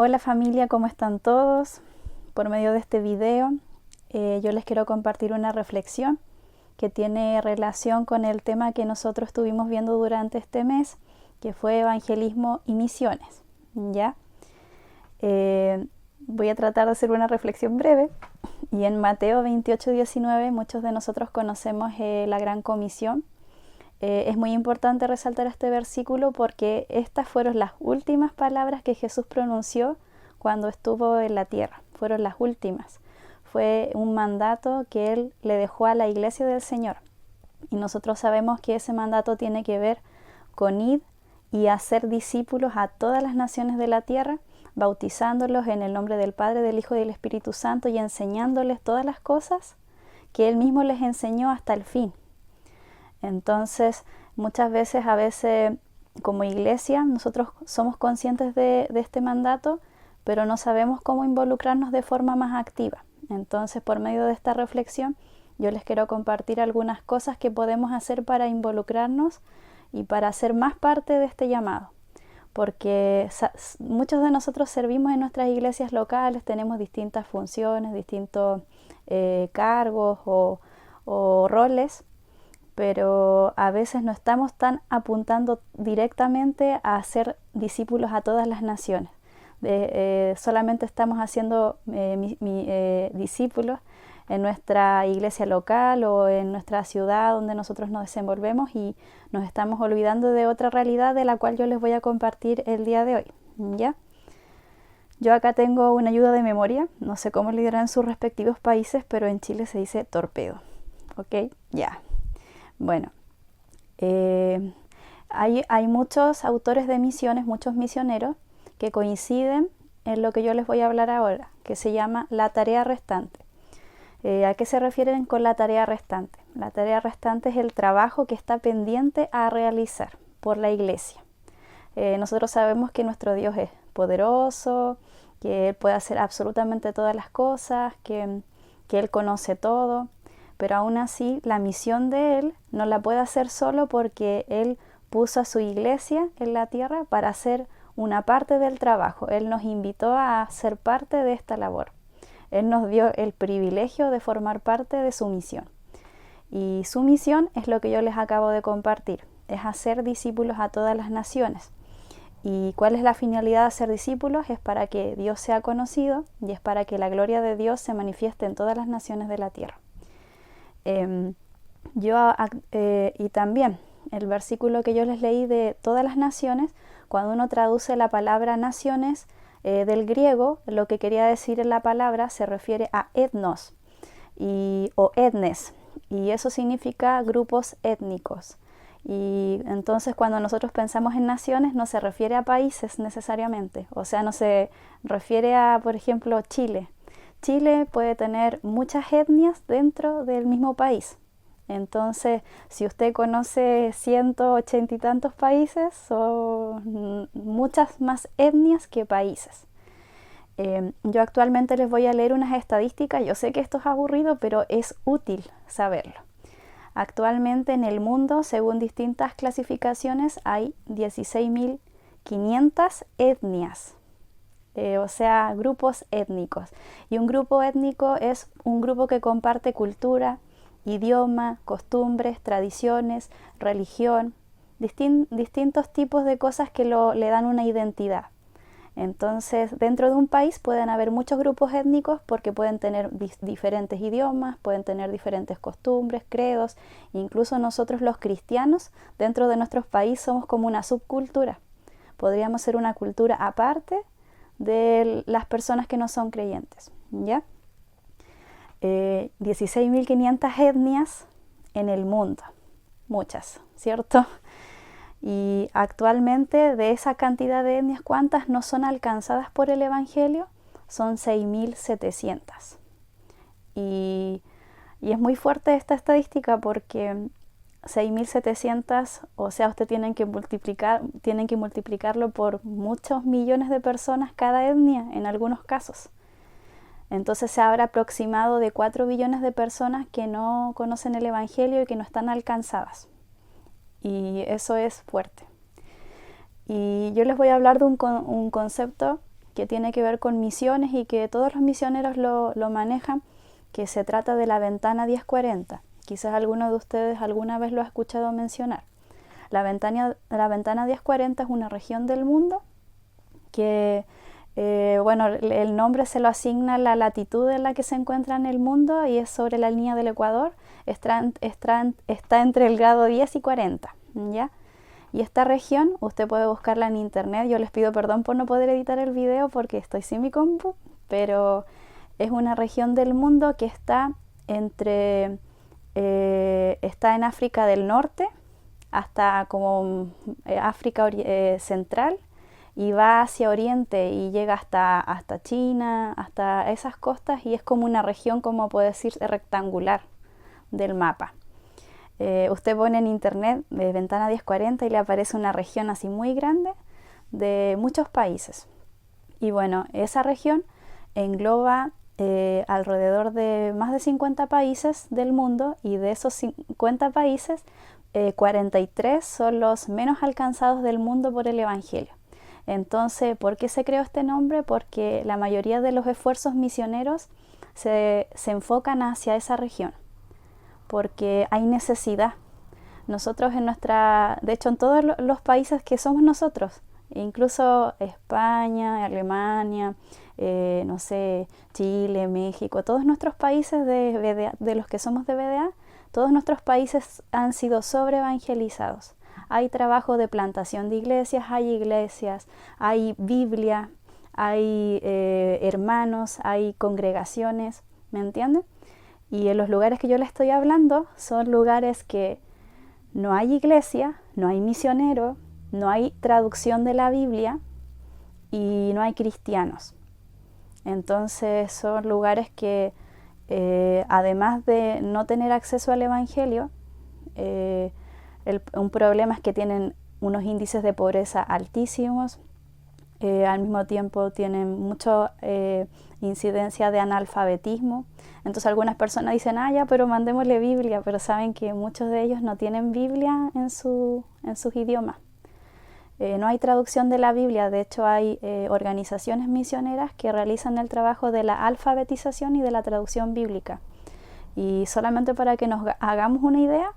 Hola familia, ¿cómo están todos? Por medio de este video yo les quiero compartir una reflexión que tiene relación con el tema que nosotros estuvimos viendo durante este mes, que fue evangelismo y misiones. ¿Ya? Voy a tratar de hacer una reflexión breve. Y en Mateo 28:19 muchos de nosotros conocemos la Gran Comisión. Es muy importante resaltar este versículo porque estas fueron las últimas palabras que Jesús pronunció cuando estuvo en la tierra. Fueron las últimas. Fue un mandato que Él le dejó a la iglesia del Señor. Y nosotros sabemos que ese mandato tiene que ver con ir y hacer discípulos a todas las naciones de la tierra, bautizándolos en el nombre del Padre, del Hijo y del Espíritu Santo y enseñándoles todas las cosas que Él mismo les enseñó hasta el fin. Entonces, muchas veces, como iglesia, nosotros somos conscientes de este mandato, pero no sabemos cómo involucrarnos de forma más activa. Entonces, por medio de esta reflexión, yo les quiero compartir algunas cosas que podemos hacer para involucrarnos y para ser más parte de este llamado. Porque muchos de nosotros servimos en nuestras iglesias locales, tenemos distintas funciones, distintos cargos o roles, pero a veces no estamos tan apuntando directamente a ser discípulos a todas las naciones. Solamente estamos haciendo discípulos en nuestra iglesia local o en nuestra ciudad donde nosotros nos desenvolvemos y nos estamos olvidando de otra realidad de la cual yo les voy a compartir el día de hoy. ¿Ya? Yo acá tengo una ayuda de memoria, no sé cómo le dirán en sus respectivos países, pero en Chile se dice torpedo. ¿Ok? Ya. Bueno, hay muchos autores de misiones, muchos misioneros que coinciden en lo que yo les voy a hablar ahora, que se llama la tarea restante. ¿A qué se refieren con la tarea restante? La tarea restante es el trabajo que está pendiente a realizar por la iglesia. Nosotros sabemos que nuestro Dios es poderoso, que Él puede hacer absolutamente todas las cosas, que Él conoce todo. Pero aún así la misión de Él no la puede hacer solo porque Él puso a su iglesia en la tierra para hacer una parte del trabajo. Él nos invitó a ser parte de esta labor. Él nos dio el privilegio de formar parte de su misión. Y su misión es lo que yo les acabo de compartir, es hacer discípulos a todas las naciones. ¿Y cuál es la finalidad de hacer discípulos? Es para que Dios sea conocido y es para que la gloria de Dios se manifieste en todas las naciones de la tierra. Y también el versículo que yo les leí de todas las naciones, cuando uno traduce la palabra naciones del griego, lo que quería decir en la palabra se refiere a etnos o etnes, y eso significa grupos étnicos. Y entonces cuando nosotros pensamos en naciones no se refiere a países necesariamente, o sea, no se refiere a, por ejemplo, Chile. Chile puede tener muchas etnias dentro del mismo país. Entonces, si usted conoce 180 y tantos países, son muchas más etnias que países. Yo actualmente les voy a leer unas estadísticas. Yo sé que esto es aburrido, pero es útil saberlo. Actualmente en el mundo, según distintas clasificaciones, hay 16.500 etnias. O sea, grupos étnicos. Y un grupo étnico es un grupo que comparte cultura, idioma, costumbres, tradiciones, religión, distintos tipos de cosas que le dan una identidad. Entonces, dentro de un país pueden haber muchos grupos étnicos porque pueden tener diferentes idiomas, pueden tener diferentes costumbres, credos. Incluso nosotros los cristianos, dentro de nuestros países, somos como una subcultura. Podríamos ser una cultura aparte de las personas que no son creyentes, ¿ya? 16.500 etnias en el mundo, muchas, ¿cierto? Y actualmente de esa cantidad de etnias, ¿cuántas no son alcanzadas por el Evangelio? Son 6.700. Y es muy fuerte esta estadística porque 6.700, o sea, usted tienen que multiplicarlo por muchos millones de personas cada etnia en algunos casos. Entonces se habrá aproximado de 4 billones de personas que no conocen el Evangelio y que no están alcanzadas. Y eso es fuerte. Y yo les voy a hablar de un concepto que tiene que ver con misiones y que todos los misioneros lo manejan, que se trata de la ventana 1040. Quizás alguno de ustedes alguna vez lo ha escuchado mencionar. La ventana 1040 es una región del mundo que, el nombre se lo asigna a la latitud en la que se encuentra en el mundo y es sobre la línea del Ecuador, está entre el grado 10 y 40, ¿ya? Y esta región, usted puede buscarla en internet, yo les pido perdón por no poder editar el video porque estoy sin mi compu, pero es una región del mundo que está está en África del Norte, hasta como África Central, y va hacia Oriente y llega hasta China, hasta esas costas, y es como una región, como puede decirse, rectangular del mapa. Usted pone en internet ventana 1040 y le aparece una región así muy grande de muchos países. Y bueno, esa región engloba alrededor de más de 50 países del mundo, y de esos 50 países, 43 son los menos alcanzados del mundo por el Evangelio. Entonces, ¿por qué se creó este nombre? Porque la mayoría de los esfuerzos misioneros se enfocan hacia esa región, porque hay necesidad. Nosotros de hecho en todos los países que somos nosotros, incluso España, Alemania, Chile, México, todos nuestros países de los que somos de BDA, todos nuestros países han sido sobreevangelizados. Hay trabajo de plantación de iglesias, hay Biblia, hay hermanos, hay congregaciones, ¿me entienden? Y en los lugares que yo les estoy hablando son lugares que no hay iglesia, no hay misionero, no hay traducción de la Biblia y no hay cristianos. Entonces son lugares que además de no tener acceso al Evangelio, un problema es que tienen unos índices de pobreza altísimos, al mismo tiempo tienen mucha incidencia de analfabetismo. Entonces algunas personas dicen, ya, pero mandémosle Biblia, pero saben que muchos de ellos no tienen Biblia en sus idiomas. No hay traducción de la Biblia, de hecho hay organizaciones misioneras que realizan el trabajo de la alfabetización y de la traducción bíblica. Y solamente para que nos hagamos una idea,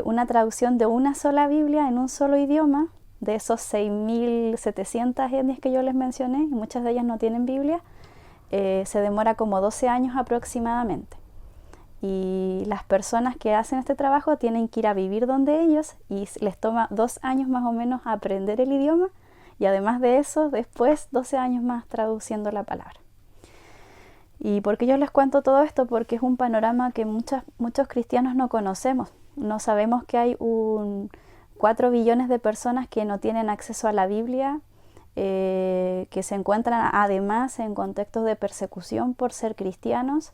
una traducción de una sola Biblia en un solo idioma, de esos 6.700 etnias que yo les mencioné, y muchas de ellas no tienen Biblia, se demora como 12 años aproximadamente. Y las personas que hacen este trabajo tienen que ir a vivir donde ellos y les toma 2 años más o menos aprender el idioma, y además de eso, después 12 años más traduciendo la palabra. ¿Y por qué yo les cuento todo esto? Porque es un panorama que muchos cristianos no conocemos. No sabemos que hay 4 billones de personas que no tienen acceso a la Biblia, que se encuentran además en contextos de persecución por ser cristianos.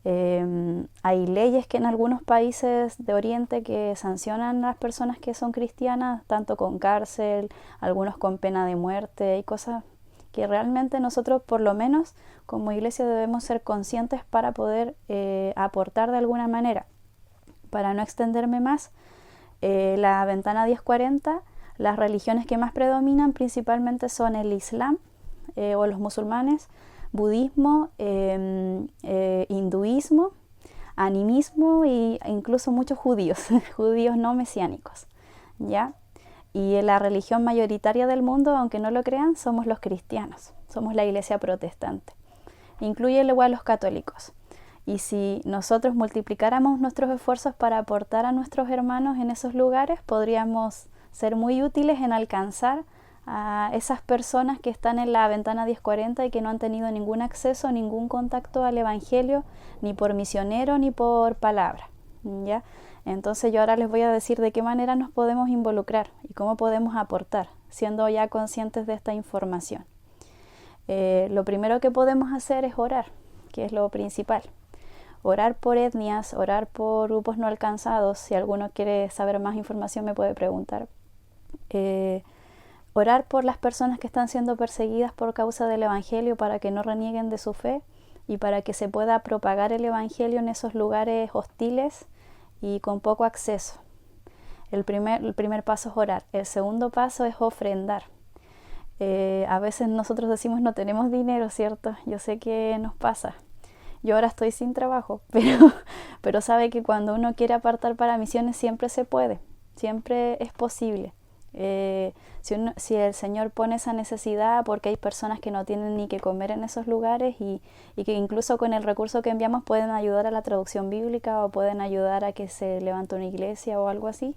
Hay leyes que en algunos países de Oriente que sancionan a las personas que son cristianas, tanto con cárcel, algunos con pena de muerte, y cosas que realmente nosotros, por lo menos como iglesia, debemos ser conscientes para poder aportar de alguna manera. Para no extenderme más, la ventana 1040, las religiones que más predominan principalmente son el Islam o los musulmanes, budismo, hinduismo, animismo e incluso muchos judíos, judíos no mesiánicos, ¿ya? Y la religión mayoritaria del mundo, aunque no lo crean, somos los cristianos, somos la iglesia protestante. Incluye luego a los católicos. Y si nosotros multiplicáramos nuestros esfuerzos para aportar a nuestros hermanos en esos lugares, podríamos ser muy útiles en alcanzar a esas personas que están en la ventana 1040 y que no han tenido ningún acceso, ningún contacto al Evangelio, ni por misionero ni por palabra, ¿ya? Entonces yo ahora les voy a decir de qué manera nos podemos involucrar y cómo podemos aportar, siendo ya conscientes de esta información. Lo primero que podemos hacer es orar, que es lo principal. Orar por etnias, orar por grupos no alcanzados. Si alguno quiere saber más información me puede preguntar. Orar por las personas que están siendo perseguidas por causa del Evangelio para que no renieguen de su fe y para que se pueda propagar el Evangelio en esos lugares hostiles y con poco acceso. El primer paso es orar. El segundo paso es ofrendar. A veces nosotros decimos no tenemos dinero, ¿cierto? Yo sé que nos pasa. Yo ahora estoy sin trabajo, pero sabe que cuando uno quiere apartar para misiones siempre se puede, siempre es posible. Si el Señor pone esa necesidad, porque hay personas que no tienen ni que comer en esos lugares y que incluso con el recurso que enviamos pueden ayudar a la traducción bíblica o pueden ayudar a que se levante una iglesia o algo así.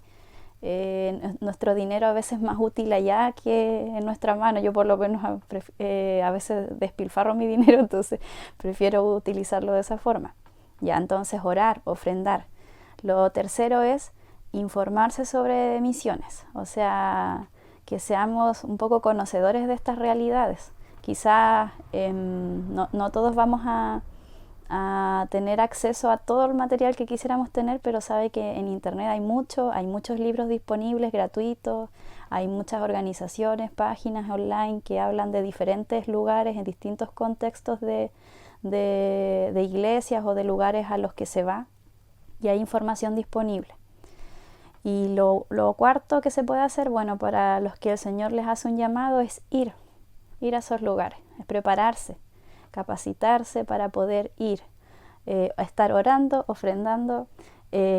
Nuestro dinero a veces es más útil allá que en nuestra mano. Yo por lo menos a veces despilfarro mi dinero, entonces prefiero utilizarlo de esa forma. Ya, entonces orar, ofrendar. Lo tercero es informarse sobre misiones, o sea, que seamos un poco conocedores de estas realidades. Quizás no todos vamos a tener acceso a todo el material que quisiéramos tener, pero sabe que en internet hay muchos libros disponibles gratuitos, hay muchas organizaciones, páginas online que hablan de diferentes lugares en distintos contextos de iglesias o de lugares a los que se va, y hay información disponible. Y lo cuarto que se puede hacer, bueno, para los que el Señor les hace un llamado, es ir a esos lugares, es prepararse, capacitarse para poder ir, estar orando, ofrendando,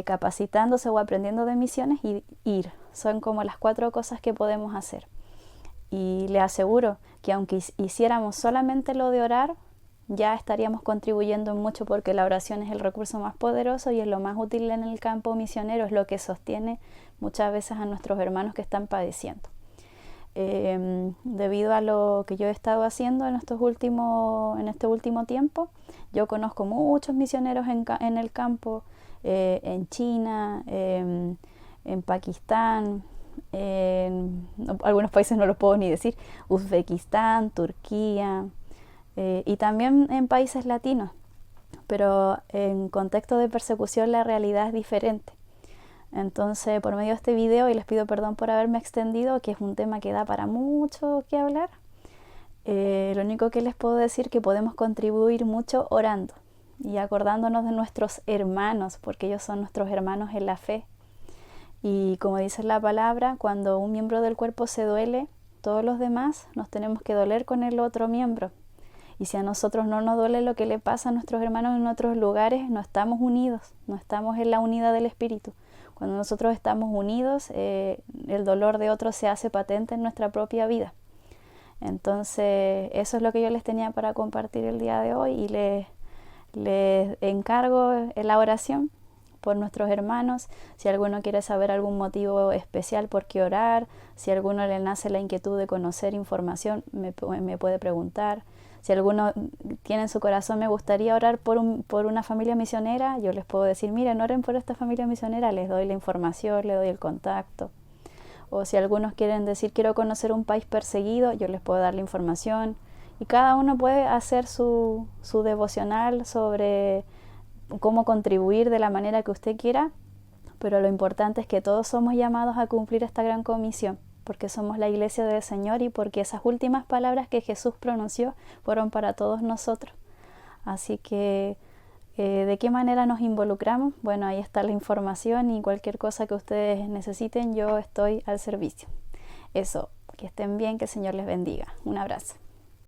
capacitándose o aprendiendo de misiones y ir. Son como las 4 cosas que podemos hacer. Y le aseguro que aunque hiciéramos solamente lo de orar, ya estaríamos contribuyendo mucho, porque la oración es el recurso más poderoso y es lo más útil en el campo misionero, es lo que sostiene muchas veces a nuestros hermanos que están padeciendo. Debido a lo que yo he estado haciendo en este último tiempo, yo conozco muchos misioneros en el campo, en China, en Pakistán, en algunos países no los puedo ni decir, Uzbekistán, Turquía, y también en países latinos, pero en contexto de persecución la realidad es diferente. Entonces, por medio de este video, y les pido perdón por haberme extendido, que es un tema que da para mucho que hablar, lo único que les puedo decir es que podemos contribuir mucho orando y acordándonos de nuestros hermanos, porque ellos son nuestros hermanos en la fe. Y como dice la palabra, cuando un miembro del cuerpo se duele, todos los demás nos tenemos que doler con el otro miembro. Y si a nosotros no nos duele lo que le pasa a nuestros hermanos en otros lugares, no estamos unidos, no estamos en la unidad del Espíritu. Cuando nosotros estamos unidos, el dolor de otros se hace patente en nuestra propia vida. Entonces, eso es lo que yo les tenía para compartir el día de hoy, y les encargo la oración por nuestros hermanos. Si alguno quiere saber algún motivo especial por qué orar, si a alguno le nace la inquietud de conocer información, me puede preguntar. Si alguno tiene en su corazón, me gustaría orar por una familia misionera, yo les puedo decir, miren, oren por esta familia misionera, les doy la información, les doy el contacto. O si algunos quieren decir, quiero conocer un país perseguido, yo les puedo dar la información. Y cada uno puede hacer su devocional sobre cómo contribuir de la manera que usted quiera, pero lo importante es que todos somos llamados a cumplir esta gran comisión, porque somos la iglesia del Señor y porque esas últimas palabras que Jesús pronunció fueron para todos nosotros. Así que, ¿de qué manera nos involucramos? Bueno, ahí está la información, y cualquier cosa que ustedes necesiten, yo estoy al servicio. Eso, que estén bien, que el Señor les bendiga. Un abrazo.